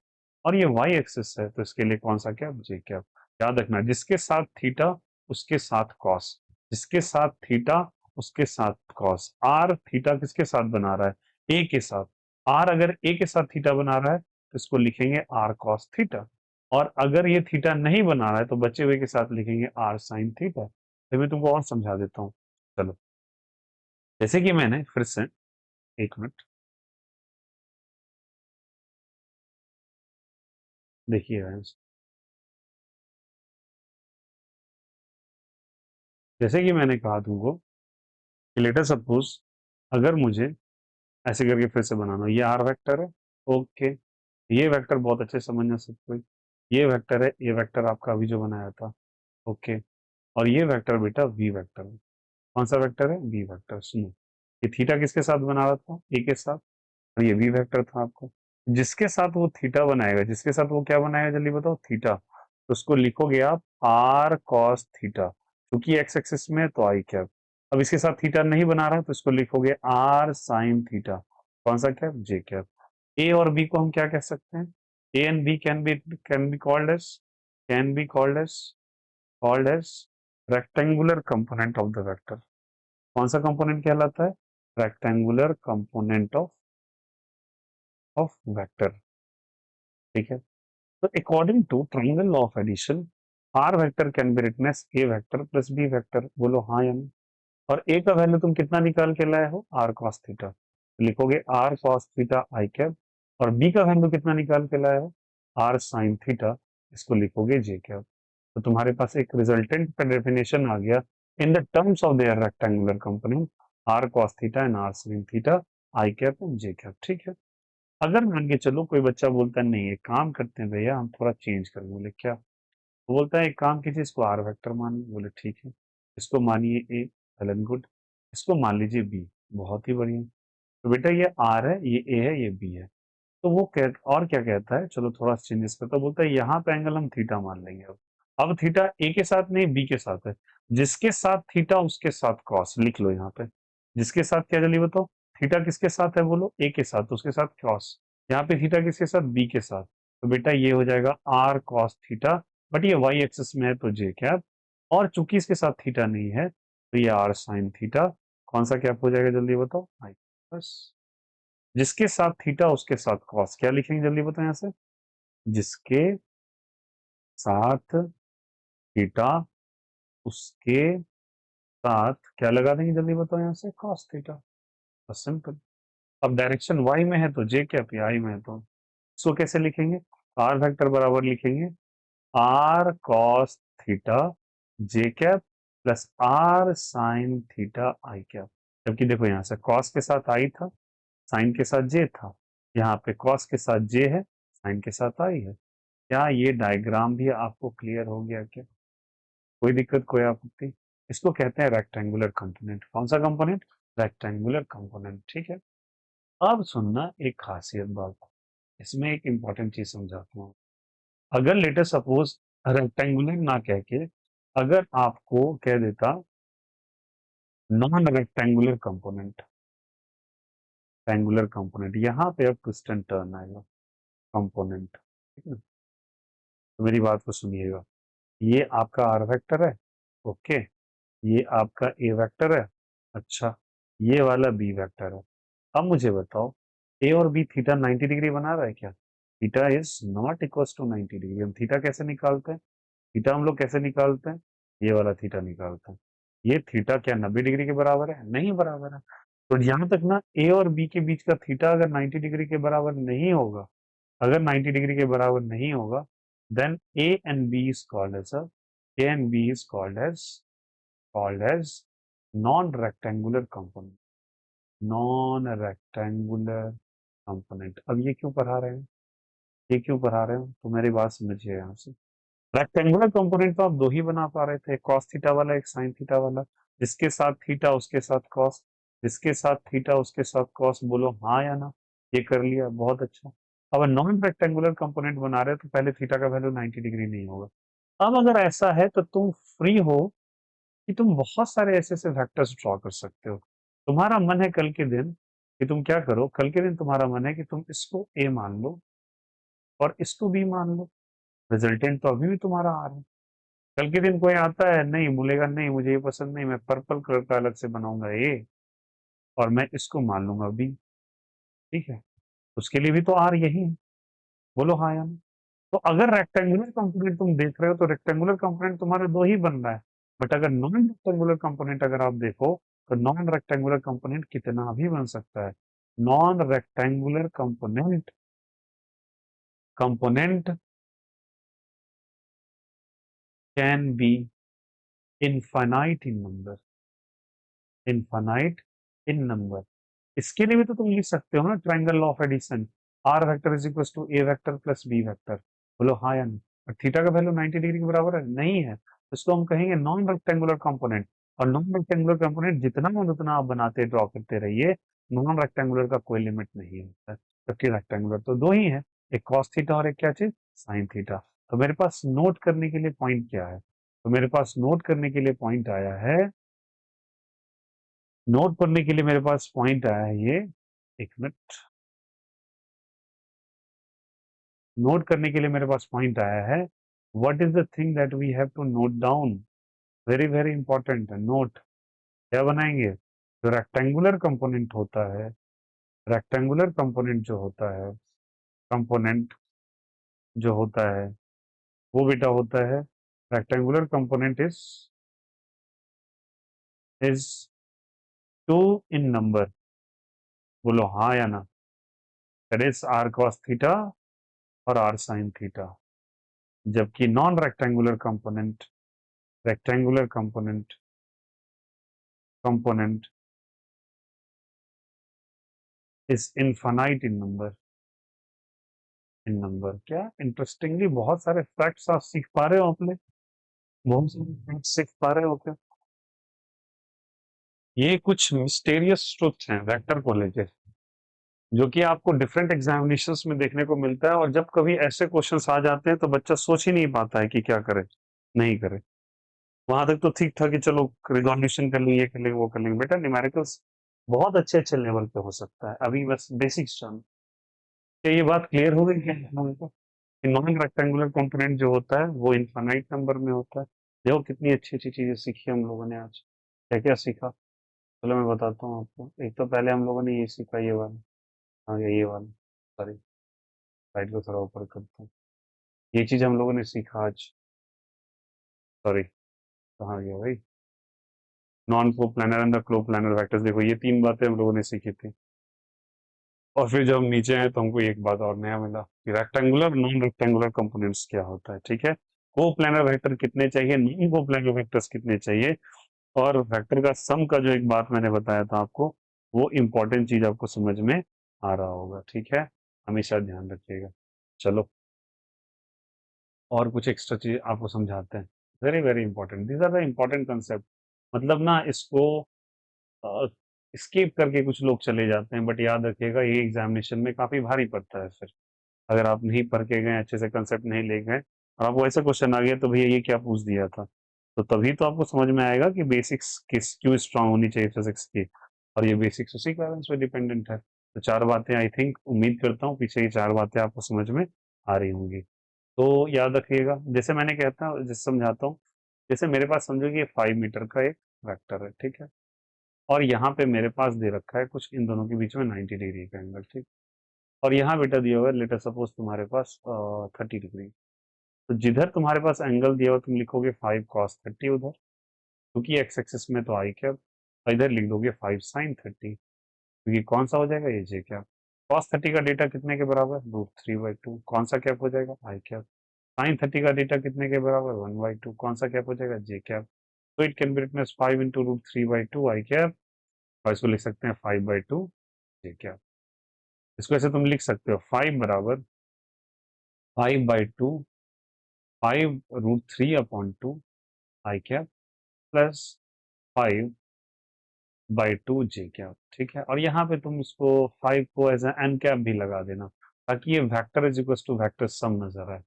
और ये वाई एक्सिस है तो इसके लिए कौन सा कैप, जे कैप। याद रखना, जिसके साथ थीटा उसके साथ कॉस, जिसके साथ थीटा उसके साथ कॉस। आर थीटा किसके साथ बना रहा है, ए के साथ। आर अगर ए के साथ थीटा बना रहा है तो इसको लिखेंगे आर कॉस थीटा, और अगर ये थीटा नहीं बना रहा है तो बचे हुए के साथ लिखेंगे आर साइन थीटा। तो मैं तुमको और समझा देता हूँ, चलो। जैसे कि मैंने फिर से, एक मिनट देखिए guys, जैसे कि मैंने कहा तुमको कि लेटर सपोज, अगर मुझे ऐसे करके फिर से बनाना, ये आर वेक्टर है, ओके। ये वेक्टर बहुत अच्छे से समझना सब कोई, ये वेक्टर है, ये वेक्टर आपका अभी जो बनाया था, ओके। और ये वेक्टर बेटा वी वेक्टर है। कौन सा वेक्टर है, वी वेक्टर। सुनो, ये थीटा किसके साथ बना रहा था, ए के साथ, और ये वी वेक्टर था आपको। जिसके साथ वो थीटा बनाएगा, जिसके साथ वो क्या बनाएगा जल्दी बताओ, थीटा, तो उसको लिखोगे आप आर कॉस थीटा, क्योंकि एक्स एक्सिस में है तो आई कैप। अब इसके साथ थीटा नहीं बना रहा है तो इसको लिखोगे आर साइन थीटा। कौन सा कैप, जे कैप। ए और बी को हम क्या कह सकते हैं, A and B can be called as, can be called as rectangular component of the vector. कौन सा कंपोनेंट कहलाता है, रेक्टेंगुलर कंपोनेंट ऑफ वेक्टर, ठीक है। तो according to triangle law of addition, R vector can be written as A vector plus B vector. बोलो हाँ या नहीं। और ए का वैल्यू तुम कितना निकाल के लाए हो, आर कॉस थीटा, तो लिखोगे R cos theta I cap. और बी का वैल्यू कितना निकाल के लाए हो, आर साइन थीटा, इसको लिखोगे जे कैप। तो तुम्हारे पास एक रिजल्टेंट का डेफिनेशन आ गया in the terms of their rectangular component, R cos theta and R sine theta, I cap and J cap, ठीक है। अगर मान के चलो कोई बच्चा बोलता है नहीं एक काम करते हैं भैया हम थोड़ा चेंज कर, बोले क्या, वो बोलता है एक काम कीजिए इसको आर वेक्टर मान लीजिए, बोले ठीक है। इसको मानिए ए, वेल एंड गुड। इसको मान लीजिए बी, बहुत ही बढ़िया। तो बेटा ये आर है, ये ए है, ये बी है। तो वो कह और क्या कहता है, चलो थोड़ा चेंजेस करता है, बोलता है यहाँ पे एंगल हम थीटा मान लेंगे। अब थीटा ए के साथ नहीं बी के साथ है, जिसके साथ थीटा उसके साथ कॉस, लिख लो यहाँ पे। जिसके साथ क्या, जल्दी बताओ, थीटा किसके साथ है, बोलो ए के साथ, तो उसके साथ कॉस। यहाँ पे थीटा किसके साथ, बी के साथ, तो बेटा ये हो जाएगा आर कॉस थीटा। बट ये वाई एक्सिस में है तो जे कैप, और चूंकि इसके साथ थीटा नहीं है तो ये आर साइन थीटा। कौन सा कैप हो जाएगा जल्दी बताओ? आई। बस। जिसके साथ थीटा उसके साथ कॉस, क्या लिखेंगे जल्दी बताओ यहाँ से? जिसके साथ थीटा उसके साथ क्या लगा देंगे जल्दी बताओ यहाँ से? Cos theta. बस सिंपल। अब डायरेक्शन वाई में है तो जे कैप, या आई में है तो इसको कैसे लिखेंगे? आर वेक्टर बराबर लिखेंगे R cos theta J cap plus R sine theta I cap. जबकि देखो यहाँ से कॉस के साथ आई था, साइन के साथ जे था, यहाँ पे कॉस के साथ जे है, साइन के साथ आई है। क्या ये डायग्राम भी आपको क्लियर हो गया क्या? कोई दिक्कत, कोई आपत्ति? इसको कहते हैं रेक्टेंगुलर कंपोनेंट। कौन सा कंपोनेंट? Rectangular component. ठीक है। अब सुनना एक खासियत बात, इसमें एक इंपॉर्टेंट चीज समझाता हूँ। अगर लेटर सपोज रेक्टेंगुलर ना कह के अगर आपको कह देता non rectangular component, rectangular component, यहाँ पे अब ट्विस्ट एंड टर्न आएगा। कंपोनेंट, ठीक है? तो मेरी बात को सुनिएगा। ये आपका आर वेक्टर है, ओके। ये आपका ए वेक्टर है, अच्छा। ये वाला बी वेक्टर है। अब मुझे बताओ, ए और बी थीटा 90 डिग्री बना रहा है क्या? Theta is not equal to 90 degree. हम थीटा कैसे निकालते हैं? थीटा हम लोग कैसे निकालते हैं? ये वाला थीटा निकालते हैं। ये थीटा क्या 90 डिग्री के बराबर है? नहीं बराबर है। तो यहां तक ना ए और बी के बीच का थीटा अगर 90 डिग्री के बराबर नहीं होगा, अगर 90 डिग्री के बराबर नहीं होगा, then A and B is called as A and B is called as non rectangular component. Non rectangular component. अब ये क्यों पढ़ा रहे हैं? ये क्यों पढ़ा रहे हो? तो मेरी बात समझिए यहाँ से। रेक्टेंगुलर कंपोनेंट तो आप दो ही बना पा रहे थे, कॉस थीटा वाला, एक साइन थीटा वाला। जिसके साथ थीटा उसके साथ कॉस, जिसके साथ थीटा उसके साथ कॉस। बोलो हाँ या ना? ये कर लिया, बहुत अच्छा। अब नॉन रेक्टेंगुलर कंपोनेंट बना रहे हो तो पहले थीटा का वैल्यू 90 डिग्री नहीं होगा। अब अगर ऐसा है तो तुम फ्री हो कि तुम बहुत सारे ऐसे ऐसे वेक्टर्स ड्रॉ कर सकते हो। तुम्हारा मन है कल के दिन कि तुम क्या करो, कल के दिन तुम्हारा मन है कि तुम इसको ए मान लो और इसको बी मान लो। रिजल्टेंट तो अभी भी तुम्हारा आ रहा है। कल के दिन कोई आता है, नहीं बोलेगा, नहीं मुझे ये पसंद नहीं, मैं पर्पल कलर का अलग से बनाऊंगा ए और मैं इसको मान लूंगा बी। ठीक है? उसके लिए भी तो आर यही है। बोलो हाँ या नहीं? तो अगर रेक्टेंगुलर कंपोनेंट तुम देख रहे हो तो रेक्टेंगुलर कंपोनेंट तुम्हारा दो ही बन रहा है। बट अगर नॉन रेक्टेंगुलर कंपोनेंट अगर आप देखो तो नॉन रेक्टेंगुलर कंपोनेंट कितना भी बन सकता है। Non rectangular component can be infinite in number. Infinite in number. इसके लिए भी तो तुम लिख सकते हो ना triangle law of addition. R vector is equal to A vector plus B vector. बोलो हाँ या नहीं? और थीटा का वैल्यू 90 डिग्री के बराबर है? नहीं है, तो इसको हम कहेंगे नॉन रेक्टेंगुलर कंपोनेंट। और नॉन रेक्टेंगुलर कंपोनेंट जितना हो उतना आप बनाते ड्रॉ करते रहिए। नॉन रेक्टेंगुलर का कोई लिमिट नहीं होता है। जबकि रेक्टेंगुलर तो दो ही है, एक कॉस थीटा और एक क्या चीज? Sine theta. तो मेरे पास नोट करने के लिए पॉइंट क्या है? तो मेरे पास नोट करने के लिए पॉइंट आया है, नोट करने के लिए मेरे पास पॉइंट आया है ये। एक मिनट। नोट करने के लिए मेरे पास पॉइंट आया है। What is the thing that we have to note down? Very very important है नोट। क्या बनाएंगे? जो रेक्टेंगुलर कंपोनेंट होता है, रेक्टेंगुलर कंपोनेंट जो होता है, कंपोनेंट जो होता है वो बेटा होता है, rectangular component is two in number. बोलो हाँ या ना? That is R cos theta और आर साइन थीटा। जबकि non rectangular component, rectangular component is infinite in number. क्या इंटरेस्टिंगली बहुत सारे फैक्ट्स आप सीख पा रहे हो अपने, बहुत सारे फैक्ट्स सीख पा रहे हो क्या? ये कुछ मिस्टेरियस ट्रुथ हैं वेक्टर को लेके, जो कि आपको डिफरेंट एग्जामिनेशंस में देखने को मिलता है। और जब कभी ऐसे क्वेश्चंस आ जाते हैं तो बच्चा सोच ही नहीं पाता है कि क्या करे, नहीं करे। वहां तक तो ठीक था कि चलो रिजोल्यूशन कर लेंगे, ये कर लेंगे, वो कर लेंगे। बेटा न्यूमेरिकल्स बहुत अच्छे अच्छे लेवल पे हो सकता है, अभी बस बेसिक्स जान। क्या ये बात क्लियर हो गई क्या हम लोगों को? नॉन रेक्टेंगुलर कंपोनेंट जो होता है वो इनफाइनाइट नंबर में होता है। देखो कितनी अच्छी अच्छी चीजें सीखी हम लोगों ने आज। क्या क्या सीखा? चलो मैं बताता हूँ आपको। एक तो पहले हम लोगों ने ये सीखा, ये वाला। हाँ ये वाला, सॉरी, साइड को थोड़ा ऊपर करता हूँ। ये चीज हम लोगों ने सीखा आज। सॉरी, कहाँ गया भाई? Non coplanar and the coplanar vectors, देखो ये तीन बातें हम लोगों ने सीखी थी। और फिर जब हम नीचे आए तो हमको एक बात और नया मिला कि रेक्टेंगुलर नॉन रेक्टेंगुलर कंपोनेंट्स क्या होता है। ठीक है, को प्लानर वेक्टर कितने चाहिए, नॉन को प्लानर वेक्टर्स कितने चाहिए, और वेक्टर का सम का जो एक बात मैंने बताया था आपको, वो इंपॉर्टेंट चीज आपको समझ में आ रहा होगा। ठीक है, हमेशा ध्यान रखिएगा। चलो, और कुछ एक्स्ट्रा चीज आपको समझाते हैं। Very very important, these are the important concept. मतलब ना, इसको स्किप करके कुछ लोग चले जाते हैं, बट याद रखिएगा ये एग्जामिनेशन में काफी भारी पड़ता है फिर। अगर आप नहीं पढ़ के गए, अच्छे से कंसेप्ट नहीं ले गए, और आपको ऐसा क्वेश्चन आ गया तो भैया ये क्या पूछ दिया था, तो तभी तो आपको समझ में आएगा कि बेसिक्स किस क्यों स्ट्रांग होनी चाहिए फिजिक्स की। और ये बेसिक्स उसी बैलेंस पे डिपेंडेंट है। तो चार बातें, आई थिंक, उम्मीद करता हूँ पीछे की चार बातें आपको समझ में आ रही होंगी। तो याद रखिएगा, जैसे मैंने कहता हूँ, जैसे समझाता हूँ। जैसे मेरे पास समझो कि ये 5 मीटर का एक वेक्टर है, ठीक है। और यहाँ पे मेरे पास दे रखा है कुछ इन दोनों के बीच में 90 डिग्री का एंगल, ठीक। और यहाँ बेटा दिया हुआ है, लेटर सपोज तुम्हारे पास 30 डिग्री। तो जिधर तुम्हारे पास एंगल दिया हुआ तुम लिखोगे 5 cos 30 उधर, क्योंकि एक्स एक्सिस में तो आई कैप। और इधर लिख दोगे 5 sin 30, क्योंकि कौन सा हो जाएगा, ये जे कैप। cos 30 का डेटा कितने के बराबर, √3/2, कौन सा कैप हो जाएगा, आई कैप। sin 30 का डेटा कितने के बराबर, 1/2, कौन सा कैप हो जाएगा, जे कैप। तो it can be written as 5 × √3/2 I cap. और इसको लिख सकते हैं 5/2 जे कैप। इसको ऐसे तुम लिख सकते हो, 5 बराबर 5/2, 5√3/2 आई कैप, प्लस 5/2 जे कैप। ठीक है, और यहाँ पे तुम इसको 5 को एज एन कैप भी लगा देना, ताकि ये vector is equal to vector sum नजर आए।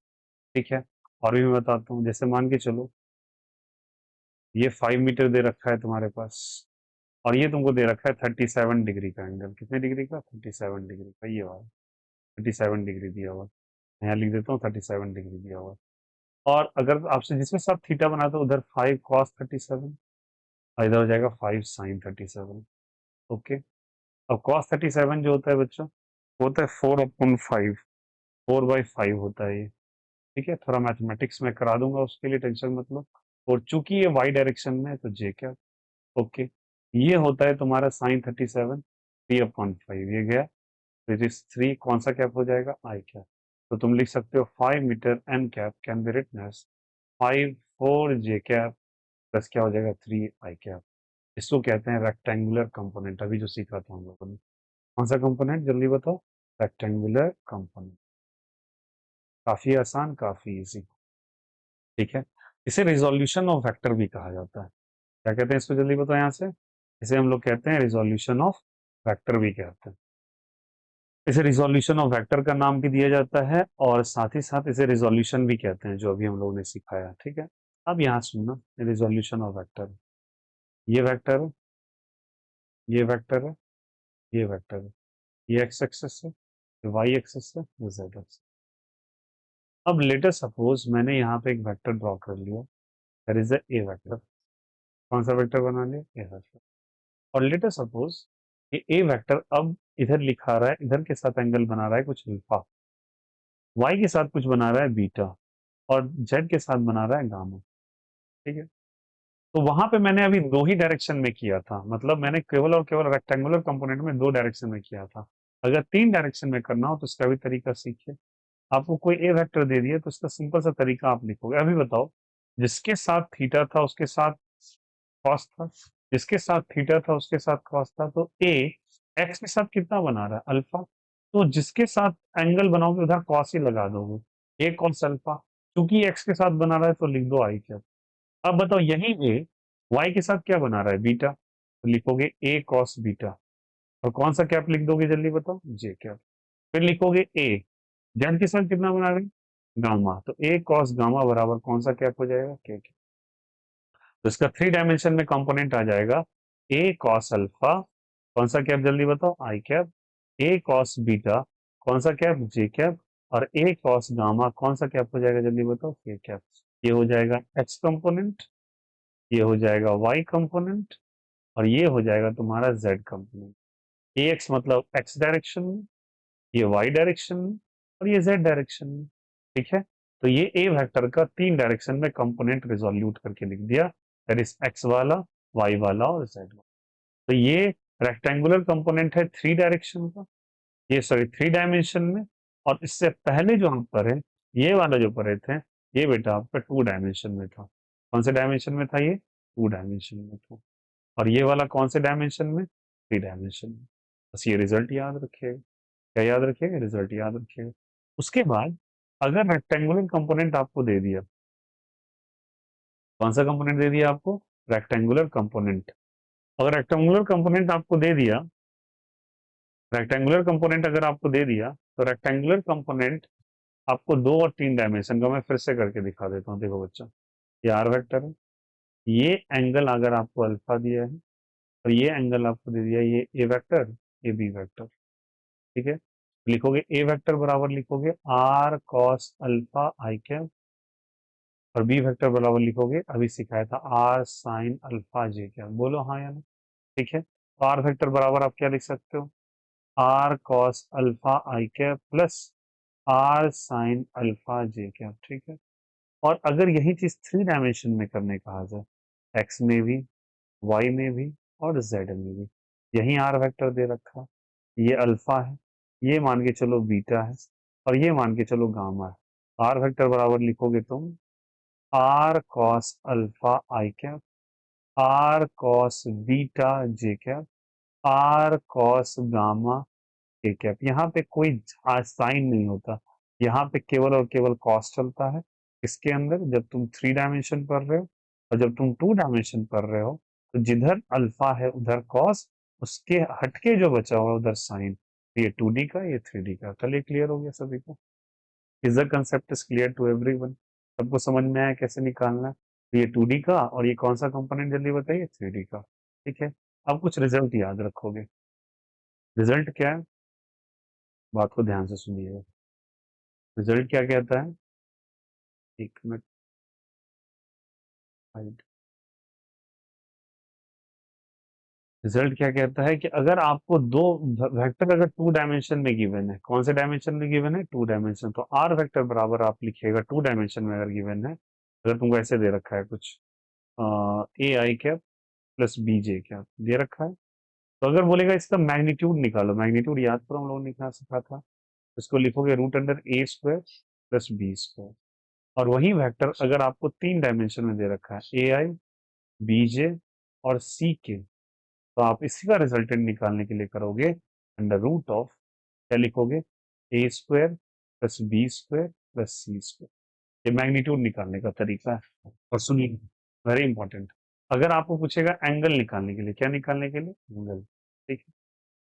ठीक है, और भी मैं बताता हूँ। जैसे मान के चलो, ये 5 मीटर दे रखा है तुम्हारे पास, और ये तुमको दे रखा है 37 डिग्री का एंगल। कितने डिग्री का, 37 डिग्री का, ये वाला 37 डिग्री दिया हुआ। यहाँ लिख देता हूँ 37 डिग्री दिया हुआ। और अगर आपसे जिसमें सब थीटा बना दो, उधर 5 cos 37, और इधर हो जाएगा 5 sin 37। ओके। अब cos 37 जो होता है बच्चों, वो होता है 4/5, 4/5 होता है ये। ठीक है, थोड़ा मैथमेटिक्स में करा दूंगा, उसके लिए टेंशन मत लो। और चूंकि ये वाई डायरेक्शन में है तो जे क्या। ओके, ये होता है तुम्हारा sin 37, 3/5, ये गया। फिर इस 3 कौन सा कैप हो जाएगा, आई कैप। तो तुम लिख सकते हो 5 metre N cap can be written as 5/4 J cap, plus क्या हो जाएगा, 3 आई कैप। इसको कहते हैं रेक्टेंगुलर कंपोनेंट, अभी जो सीखा था हम लोगों ने। कौन सा कंपोनेंट, जल्दी बताओ, रेक्टेंगुलर कंपोनेंट। काफी आसान, काफी इजी। ठीक है, इसे रिजोल्यूशन ऑफ वेक्टर भी कहा जाता है। क्या कहते हैं इसको, जल्दी बताओ यहाँ से। इसे हम लोग कहते हैं रिजोल्यूशन ऑफ वेक्टर भी कहते हैं। इसे रिजोल्यूशन ऑफ वेक्टर का नाम भी दिया जाता है, और साथ ही साथ इसे रिजोल्यूशन भी कहते हैं, जो अभी हम लोगों ने सिखाया। ठीक है, अब यहाँ सुनना, रिजोल्यूशन ऑफ वेक्टर, ये वेक्टर है, ये वेक्टर है, ये वेक्टर है, ये एक्स एक्सिस है, ये वाई एक्सिस है, ये जेड एक्सिस। अब लेटर सपोज मैंने यहाँ पे एक वेक्टर ड्रॉ कर लिया, दैट इज ए वेक्टर। कौन सा वेक्टर बना लिया, ए वेक्टर। और लेटर सपोज ये ए वेक्टर अब इधर लिखा रहा है, इधर के साथ एंगल बना रहा है कुछ अल्फा, वाई के साथ कुछ बना रहा है बीटा, और जेड के साथ बना रहा है गामा। ठीक है, तो वहां पे मैंने अभी दो ही डायरेक्शन में किया था, मतलब मैंने केवल और केवल रेक्टेंगुलर कंपोनेंट में दो डायरेक्शन में किया था। अगर तीन डायरेक्शन में करना हो तो इसका भी तरीका सीखिए। आपको कोई ए वेक्टर दे दिया तो इसका सिंपल सा तरीका आप लिखोगे। अभी बताओ, जिसके साथ थीटा था उसके साथ कॉस था, जिसके साथ थीटा था उसके साथ कॉस था, तो ए एक्स के साथ कितना बना रहा है, अल्फा। तो जिसके साथ एंगल बनाओगे उधर कॉस ही लगा दोगे, ए कॉस अल्फा। क्योंकि एक्स के साथ बना रहा है तो लिख दो आई क्या। अब बताओ, यही ए वाई के साथ क्या बना रहा है, बीटा, तो लिखोगे ए कॉस बीटा। और कौन सा कैप लिख दोगे, जल्दी बताओ, जे कैप। फिर लिखोगे ए जेड के साथ कितना बना रहे हैं, गामा, तो ए कॉस गामा बराबर कौन सा कैप हो जाएगा, के कैप। तो इसका 3 डायमेंशन में कंपोनेंट आ जाएगा, ए कॉस अल्फा, कौन सा कैप, जल्दी बताओ, आई कैप। ए कॉस बीटा, कौन सा कैप, जे कैप। और ए कॉस गामा, कौन सा कैप हो जाएगा, जल्दी बताओ, के कैप। ये हो जाएगा एक्स कंपोनेंट, ये हो जाएगा वाई कंपोनेंट, और ये हो जाएगा तुम्हारा जेड कंपोनेंट। ए एक्स मतलब एक्स डायरेक्शन में, ये वाई डायरेक्शन में, और ये जेड डायरेक्शन में। ठीक है, तो ये ए वेक्टर का 3 डायरेक्शन में कंपोनेंट रिजोल्यूट करके लिख दिया, दैट इज एक्स वाला, वाई वाला और जेड वाला। तो ये रेक्टेंगुलर कंपोनेंट है 3 डायरेक्शन का, ये सॉरी 3 डायमेंशन में। और इससे पहले जो हम पढ़े, ये वाला जो पढ़े थे, ये बेटा आपका 2 डायमेंशन में था। कौन से डायमेंशन में था ये? 2 डायमेंशन में था। और ये वाला कौन से डायमेंशन में? 3 डायमेंशन में। बस ये रिजल्ट याद रखिएगा। क्या याद रखिएगा? रिजल्ट याद रखिएगा। उसके बाद अगर रेक्टेंगुलर कंपोनेंट आपको दे दिया, कौन सा कंपोनेंट दे दिया आपको? Rectangular component. अगर रेक्टेंगुलर कंपोनेंट आपको दे दिया, रेक्टेंगुलर कंपोनेंट अगर आपको दे दिया, तो रेक्टेंगुलर कंपोनेंट आपको 2 और 3 डायमेंशन का मैं फिर से करके दिखा देता हूँ। देखो बच्चा, ये आर वेक्टर है, ये एंगल अगर आपको अल्फा दिया है, और ये एंगल आपको दे दिया ये ए वेक्टर, ये बी वेक्टर। ठीक है, लिखोगे ए वेक्टर बराबर लिखोगे R cos alpha I cap, और बी वेक्टर बराबर लिखोगे, अभी सिखाया था, R sine alpha J cap. बोलो हाँ या ना? ठीक है, तो आर वेक्टर बराबर आप क्या लिख सकते हो? R cos alpha I cap plus R sine alpha J cap. ठीक है, और अगर यही चीज 3 डायमेंशन में करने कहा जाए, एक्स में भी, वाई में भी, और जेड में भी, यही आर वेक्टर दे रखा, ये अल्फा है, ये मान के चलो बीटा है, और ये मान के चलो गामा है। आर वेक्टर बराबर लिखोगे तुम R cos alpha I cap, R cos beta J cap, R cos gamma K cap. यहाँ पे कोई साइन नहीं होता, यहाँ पे केवल और केवल कॉस चलता है। इसके अंदर जब तुम 3 डायमेंशन पढ़ रहे हो, और जब तुम 2 डायमेंशन पढ़ रहे हो, तो जिधर अल्फा है उधर कॉस, उसके हटके जो बचा हुआ है उधर साइन। ये 2D का, ये 3D का। चलिए क्लियर हो गया सभी को? Is the concept is clear to everyone? सबको समझ में आया कैसे निकालना है? तो ये 2D का, और ये कौन सा कंपोनेंट जल्दी बताइए? 3D का। ठीक है, अब कुछ रिजल्ट याद रखोगे। रिजल्ट क्या है? बात को ध्यान से सुनिएगा। रिजल्ट क्या कहता है? एक मिनट। रिजल्ट क्या कहता है कि अगर आपको दो वेक्टर अगर 2 डायमेंशन में गिवन है, कौन से डायमेंशन में गिवन है? 2 डायमेंशन। तो आर वेक्टर बराबर आप लिखिएगा 2 डायमेंशन में अगर गिवन है, अगर तुमको ऐसे दे रखा है कुछ A I cap plus B J cap दे रखा है, तो अगर बोलेगा इसका मैग्नीट्यूड निकालो, मैग्नीट्यूड याद करो, हम लोगों ने क्या सीखा था, इसको लिखोगे रूट अंडर ए स्क्वायर प्लस बी स्क्वायर। और वही वेक्टर अगर आपको 3 डायमेंशन में दे रखा है, ए आई, बी जे और सी के, तो आप इसी का रिजल्टेंट निकालने के लिए करोगे अंडर रूट ऑफ, क्या लिखोगे? A square plus B square plus C square. ये मैग्नीट्यूड निकालने का तरीका है। और सुनिए, वेरी इंपॉर्टेंट, अगर आपको पूछेगा एंगल निकालने के लिए, क्या निकालने के लिए? एंगल। ठीक है,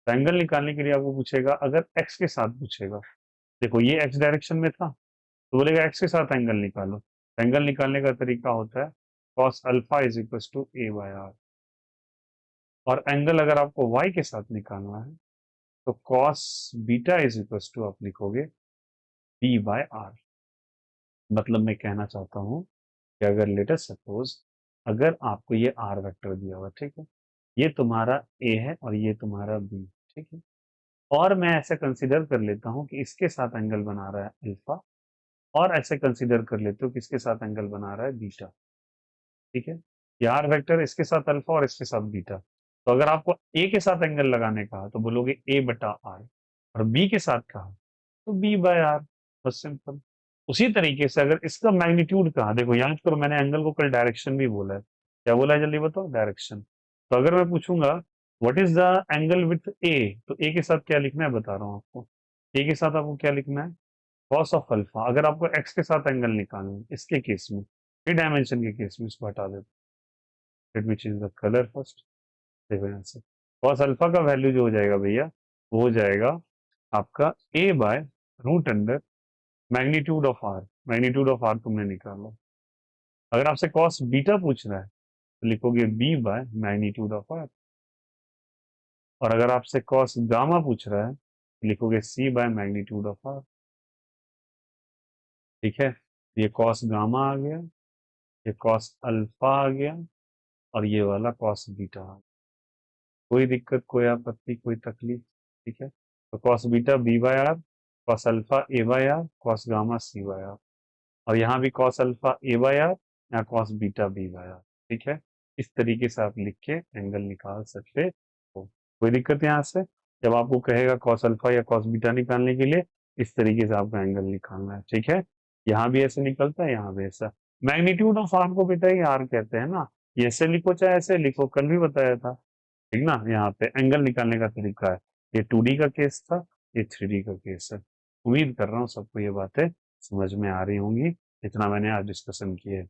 तो एंगल निकालने के लिए आपको पूछेगा, अगर एक्स के साथ पूछेगा, देखो ये एक्स डायरेक्शन में था, तो बोलेगा एक्स के साथ एंगल निकालो। एंगल निकालने का तरीका होता है cos alpha is equal to A by R. और एंगल अगर आपको वाई के साथ निकालना है, तो cos beta is equal to आप लिखोगे बी बाय आर। मतलब मैं कहना चाहता हूं कि अगर लेटर सपोज, अगर आपको ये आर वेक्टर दिया हुआ, ठीक है, ये तुम्हारा ए है और ये तुम्हारा बी, ठीक है, और मैं ऐसे कंसीडर कर लेता हूं कि इसके साथ एंगल बना रहा है अल्फा, और ऐसे कंसीडर कर लेते हो कि इसके साथ एंगल बना रहा है बीटा। ठीक है, ये आर वेक्टर इसके साथ अल्फा और इसके साथ बीटा। तो अगर आपको ए के साथ एंगल लगाने कहा तो बोलोगे ए बटा आर, और बी के साथ कहा तो बी बाय आर। बस सिंपल। उसी तरीके से अगर इसका मैग्नीट्यूड कहा, देखो याद करो मैंने एंगल को कल डायरेक्शन भी बोला है। क्या बोला है जल्दी बताओ? डायरेक्शन। तो अगर मैं पूछूंगा what is the angle with A, तो ए के साथ क्या लिखना है बता रहा हूँ आपको। ए के साथ आपको क्या लिखना है? Cos of alpha. अगर आपको एक्स के साथ एंगल निकालना है इसके केस में, 3 डायमेंशन के केस में, इसको हटा देते, let me change the colour first. देखो यहाँ से कॉस अल्फा का वैल्यू जो हो जाएगा भैया, वो हो जाएगा आपका A by root under magnitude of R. Magnitude of R तुमने निकाला। अगर आपसे कॉस बीटा पूछ रहा है तो लिखोगे B by magnitude of R. और अगर आपसे कॉस गामा पूछ रहा है तो लिखोगे सी बाय मैग्नीट्यूड ऑफ आर। ठीक है, ये कॉस गामा आ गया, ये कॉस अल्फा आ गया, और ये वाला कॉस बीटा आ गया। कोई दिक्कत, कोई आपत्ति, कोई तकलीफ? ठीक है, तो cos beta B by R, cos alpha A by R, cos gamma C by R. और यहाँ भी cos alpha A by R, यहाँ cos beta B by R. ठीक है, इस तरीके से आप लिख के एंगल निकाल सकते हो। कोई दिक्कत यहाँ से? जब आपको कहेगा कॉस अल्फा या कॉस बीटा निकालने के लिए, इस तरीके से आपको एंगल निकालना है। ठीक है, यहाँ भी ऐसे निकलता है, यहाँ भी ऐसा। मैग्नीट्यूड ऑफ आर को बेटा ये आर कहते हैं ना, ये ऐसे लिखो चाहे ऐसे लिखो, कल भी बताया था। ठीक ना, यहाँ पे एंगल निकालने का तरीका है। ये 2D का केस था, ये 3D का केस है। उम्मीद कर रहा हूँ सबको ये बातें समझ में आ रही होंगी, जितना मैंने आज डिस्कशन किए।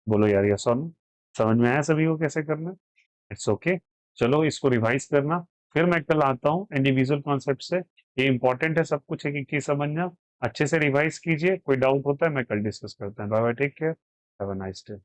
बोलो यार, यस और नो? समझ में आया सभी को कैसे करना है? It's okay. चलो इसको रिवाइज करना, फिर मैं कल आता हूँ इंडिविजुअल कॉन्सेप्ट से। ये इंपॉर्टेंट है, सब कुछ एक एक चीज समझना। अच्छे से रिवाइज कीजिए, कोई डाउट होता है मैं कल डिस्कस करता हूँ। Bye bye, take care, have a nice day.